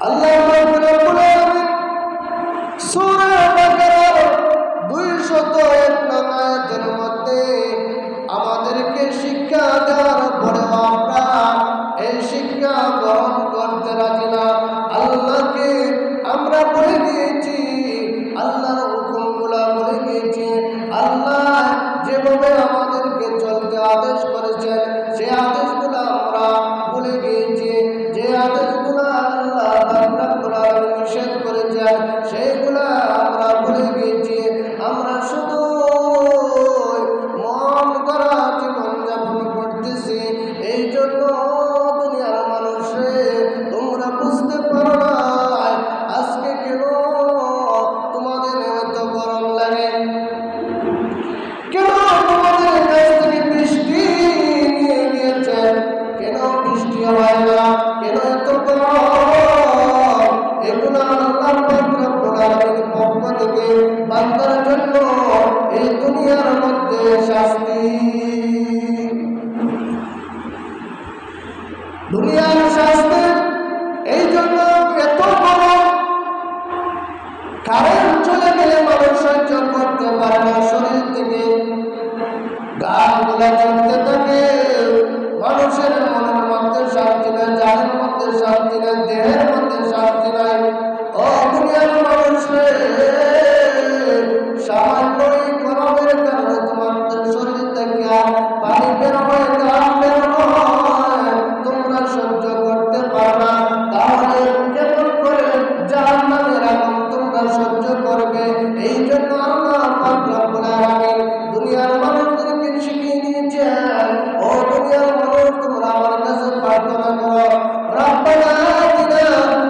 আল্লাহ রাব্বুল আলামিন সূরা বাকারার 201 নং আয়াতের মধ্যে আমাদেরকে শিক্ষা দেওয়ার পরেও আমরা এই শিক্ষা গ্রহণ করতে রাজি না। আল্লাহকে আমরা ভুলে গিয়েছি, আল্লাহর হুকুমগুলো ভুলে গিয়েছি। আল্লাহ যেভাবে আমাদেরকে চলতে আদেশ করেছেন সেই আদেশগুলো আমরা ভুলে গিয়েছি। যে আদেশগুলো আল্লাহ রাব্বুল আলামিন নিষেধ করেছেন সেইগুলো আমরা ভুলে গিয়েছি। আমরা শুধু মন করা জীবনযাপন করতেছি। এই জন্য দুনিয়ার মানুষে তোমরা বুঝতে পারো না আজকে কেন তোমাদের এত গরম লাগে, কেন তোমাদের কাছ থেকে বৃষ্টি নিয়ে গিয়েছেন, কেন বৃষ্টি হয় না, কেন এত গরম। এগুলো আল্লাহ রাব্বুল আলামিনের পক্ষ থেকে বান্দার জন্য এই দুনিয়ার মধ্যে শাস্তি। দুনিয়ার শাস্তি এই জন্য এত গরম, কারেন্ট চলে গেলে মানুষ সহ্য করতে পারে না, শরীর থেকে গাছগুলা চলতে থাকে, মানুষের মনের মধ্যে শান্তি নাই, জানের মধ্যে শান্তি নাই, দেহের মধ্যে শান্তি নাই। ও দুনিয়ার মানুষে সামান্য এই গরমের কারণে তোমাদের শরীর থেকে পানি বের হয়, ঘাম বের হয়, তোমরা সহ্য করতে পারো না। তাহলে কেমন করে জাহান্নামের আগুন তোমরা সহ্য করবে? এই জন্য আল্লাহ পাক রব্বুল আলামিন দুনিয়ার মানুষদেরকে শিখিয়ে দিয়েছেন, ও দুনিয়ার মানুষ তোমরা আমার কাছে প্রার্থনা করো, রব্বানা আতিনা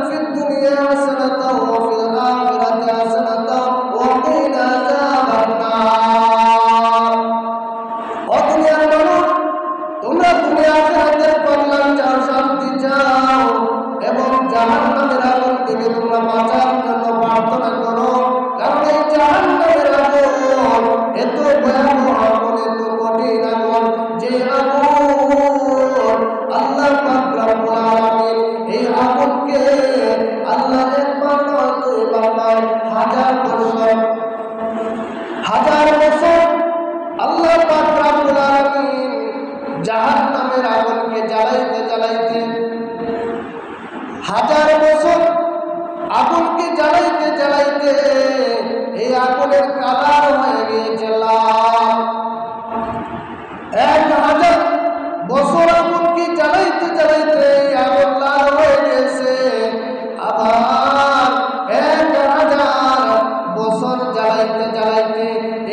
ফিদ দুনিয়া হাসানাতাও ওয়া ফিল আখিরাতি হাসানাতাও ওয়া কিনা আযাবান নার। ও দুনিয়ার মানুষ তোমরা দুনিয়া আখিরাতের কল্যাণ চাও, শান্তি চাও এবং জাহান্নামের আগুন থেকে তোমরা বাঁচার জন্য প্রার্থনা করো। কারণ এই জাহান্নামের আগুন এত ভয়াবহ আগুন, এত কঠিন আগুন, যে আগুন আল্লাহ পাক রব্বুল আলামিন এই আগুনকে আল্লাহ একবার নয় দুইবার নয় হাজার বছর আল্লাহ পাক রব্বুল আলামিন জাহান্নামের আগুনকে জ্বালাইতে জ্বালাইতে হাজার বছর আগুনকে জ্বালাইতে জ্বালাইতে এই আগুনের কালার হয়ে গিয়েছে লাল। 1000 বছর আগুনকে জ্বালাইতে জ্বালাইতে এই আগুন লাল হয়ে গেছে। আবার 1000 বছর জ্বালাইতে জ্বালাইতে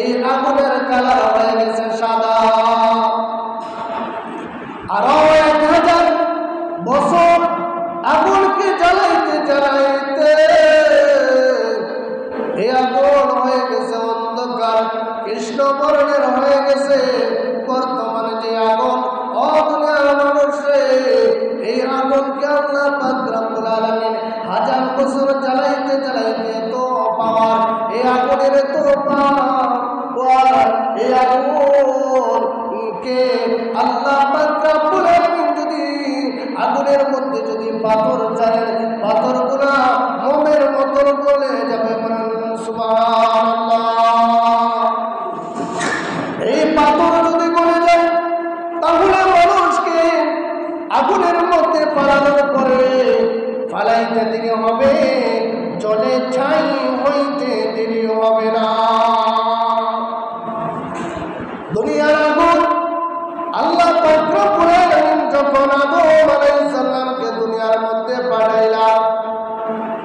এই আগুনের কালার হয়ে গেছে সাদা। আরো 1000 বছর আগুনকে জ্বালাইতে জ্বালাইতে এই আগুন হয়ে গেছে অন্ধকার, কৃষ্ণ বর্ণের হয়ে গেছে। বর্তমানে যে আগুন, ও দুনিয়ার মানুষে এই আগুনকে আল্লাহ পাক রব্বুল আলামিন হাজার বছর জ্বালাইতে জ্বালাইতে এত পাওয়ার, এই আগুনের এত পাওয়ার, এই আগুনকে আল্লাহ পাক রব্বুল আলামিন যদি আগুনের মধ্যে যদি পাথর ছাড়েন, পাথরগুলো মোমের মতন গলে যাবে। সুবহানাল্লাহ। এই পাথর যদি গলে যায় তাহলে মানুষকে আগুনের মধ্যে পালানোর পরে ফালাইতে দেরি হবে, জলে ছাই হইতে দেরি হবে না। দুনিয়ার আগুন আল্লাহ পাক রব্বুল আলামিন যখন আদম আলাইহিস সালামকে দুনিয়ার মধ্যে পাঠাইলেন,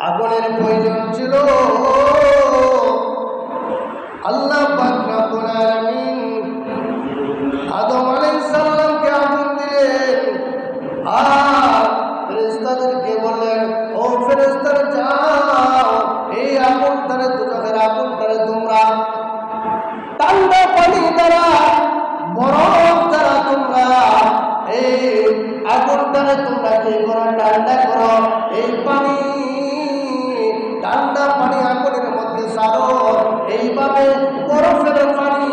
আগুনের প্রয়োজন ছিল। আল্লাহ পাক রব্বুল আলামিন আদম আলাইহিস সালামকে আগুন দিলেন আর ফেরেশতাদেরকে বললেন, ও ফেরেশতারা যাও, এই আগুনটারে দুজকের আগুনটারে তোমরা ঠান্ডা পানি দ্বারা, বরফ দ্বারা তোমরা এই আগুনটারে তোমরা কি করো, ঠান্ডা করো। এই পানি ঠান্ডা পানি আগুনের মধ্যে ছাড়ো। এইভাবে বরফের পানি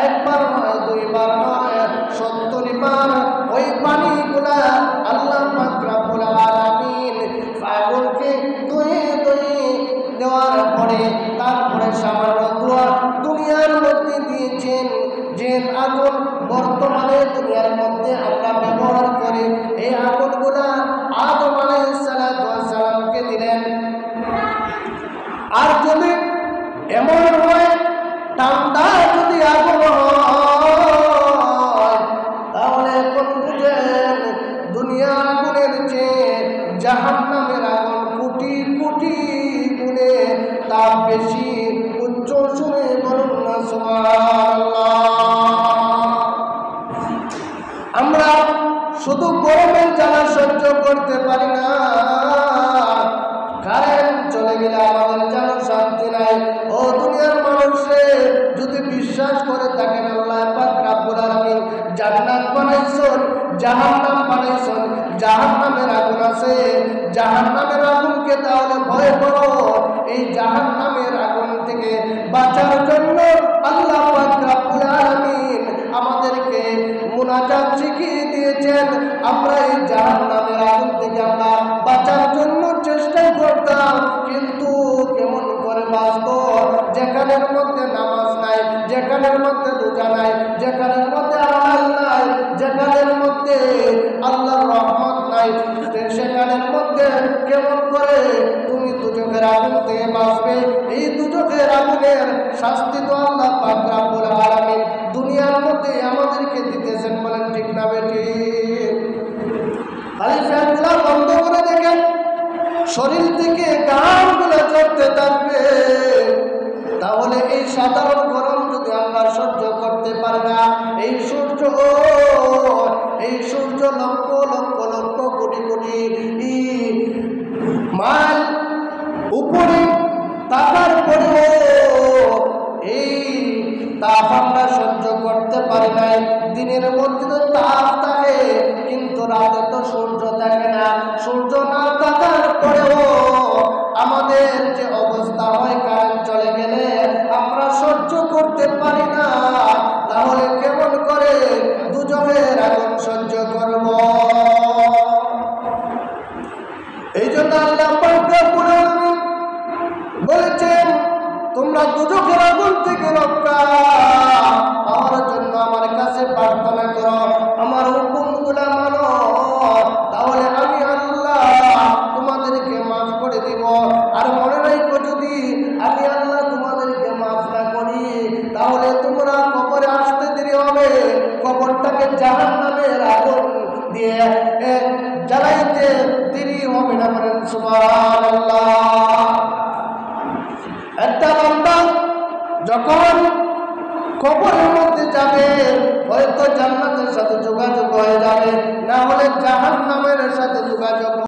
একবার নয় দুইবার নয় 70 বার ওই পানিগুলা আল্লাহ পাক রব্বুল আলামিন আগুনকে জাহান্নামের আগুন কোটি কোটি গুণে তাপ বেশি। উচ্চ সুরে বলুন না সুবহানাল্লাহ। আমরা শুধু গরমের জ্বালা সহ্য করতে পারি না, কারেন্ট চলে গেলে আমাদের যেন শান্তি নাই। ও দুনিয়ার মানুষে, যদি বিশ্বাস করে থাকেন আল্লাহ পাক রব্বুল আলামিন জান্নাত বানাইছেন, জাহান্নাম বানাইছেন, জাহান্নামের আগুন আছে, জাহান্নামের আগুনকে তাহলে ভয় করো। এই জাহান্নামের আগুন থেকে বাঁচার জন্য আল্লাহ পাক রব্বুল আলামিন আমাদেরকে মুনাজাত শিখিয়ে দিয়েছেন। আমরা এই জাহান্নামের আগুন থেকে আমরা বাঁচার জন্য চেষ্টা করতাম, কিন্তু কেমন করে বাঁচবো? যেখানের মধ্যে নামাজ নাই, যেখানের মধ্যে রোজা নাই, যেখানের মধ্যে আমল নাই, যেখানের মধ্যে আল্লাহর রহমত নাই, সেখানের মধ্যে কেমন করে তুমি দুজকের আগুন থেকে বাঁচবে? এই দুজকের আগুনের শাস্তি তো আল্লাহ পাক রব্বুল আলামিন দুনিয়ার মধ্যে আমাদেরকে দিতেছেন। বলেন ঠিক না বেটি? খালি ফ্যানগুলো বন্ধ করে দেখেন, শরীর থেকে ঘামগুলো চড়তে থাকবে। তাহলে এই সাধারণ গরম যদি আমরা সহ্য করতে পারি না, এই সূর্য লক্ষ লক্ষ লক্ষ কোটি কোটি মাইল উপরে থাকার পরেও এই তাপ আমরা সহ্য করতে পারি নাই। দিনের মধ্যে তো তাপ থাকে, কিন্তু রাতে তো সূর্য থাকে না। সূর্য না থাকার পরেও আমাদের যে অবস্থা হয়, কারেন্ট চলে গেলে আমরা সহ্য করতে পারি না। তাহলে কেমন করে দুজকের আগুন সহ্য করব? এই জন্য আল্লাহ পাক রব্বুল আলামিন বলেছেন, তোমরা দুজকের আগুন থেকে রক্ষা পাওয়ার জন্য আমার কাছে প্রার্থনা করো, আমার হুকুমগুলো মানো, তাহলে আমি আল্লাহ তোমাদেরকে মাফ করে দিব। আর মনে রাখো, যদি আমি আল্লাহ তোমাদেরকে মাফ না করি, তাহলে তোমরা কবরে আসতে দেরি হবে। কবরটাকে জাহান্নামের আগুন দিয়ে জ্বালাইতে দেরি হবে না। বলেন সুবহানাল্লাহ। একটা বান্দা যখন কবরের মধ্যে যাবে, হয়তো জান্নাতের সাথে যোগাযোগ